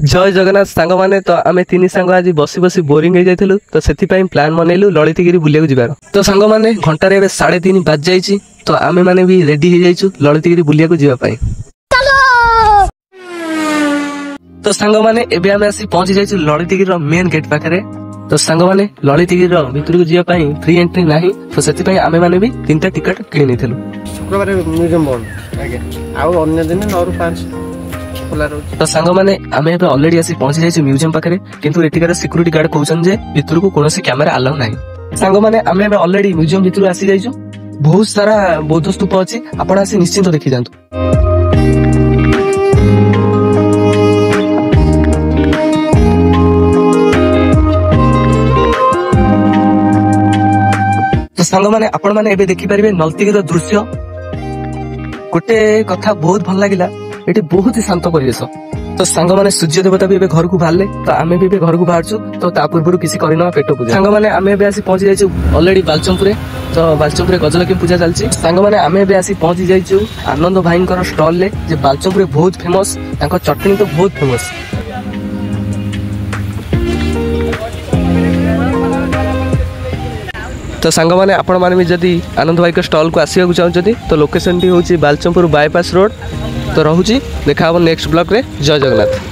जय जगन्नाथ सांग मैंने तो आम तीन सांग आज बस बस बोरिंग हो जाइलु तो से प्लान बनइलु ललितगिरी बुलिया जीवार। तो सांग मैंने घंटार 3:30 बाज जाइए तो आम मैंने भी रेडी हो जाइछु ललितगिरी बुलिया जीवाई। तो सांग मैंने एबे आम आसी पहुंची जाइछु ललितगिरी मेन गेट पाखे। तो सांग मैंने ललितगिरी भीतर को जीवाई फ्री एंट्री नहीं तो से आम मैंने भी 3टा टिकट किणी शुक्रवार म्यूजियम बंद अन्य दिन 9 ରୁ 5 तो सांग मैंने आम अलरेडी आसी पहुंची जाइए म्यूजियम पाखे किंतु एटिकार सिक्यूरीटी गार्ड कहते भितर को कौन कैमेरा अलाउ ना। सांग मैंने आम अलरेडी म्यूजियम भितर आसी जाइए बहुत सारा बौद्ध स्तूप अच्छी आप निश्चिंत देखी जातु। तो सांग मैंने आपण मैंने देखिपारे ललितगिरी दृश्य गोटे कथा बहुत भल लगिला ये बहुत ही शांत परिवेश। तो सांग मैंने सूर्य देवता भी घर को बाहर तो आम भी घर को बाहर तो पूर्व किसी करना पेट पूजा। सांग मैंने आम आसी पहुंची जाइए अलरेडी बालचंपुर तो बालचंपुर गजलक्ष्मी पूजा चलती। सांग मैंने आम आसी पहुंची जाइए आनंद भाई स्टल ले बालचंपुर बहुत फेमस चटनी तो बहुत फेमस। तो सांग मैंने आपण मैंने भी जदि आनंद भाई स्टल को आसवा चाहते तो लोकेशन टी हूँ बालचंपुर बाईपास रोड। तो रोचे देखा नेक्स्ट ब्लॉग रे। जय जगन्नाथ।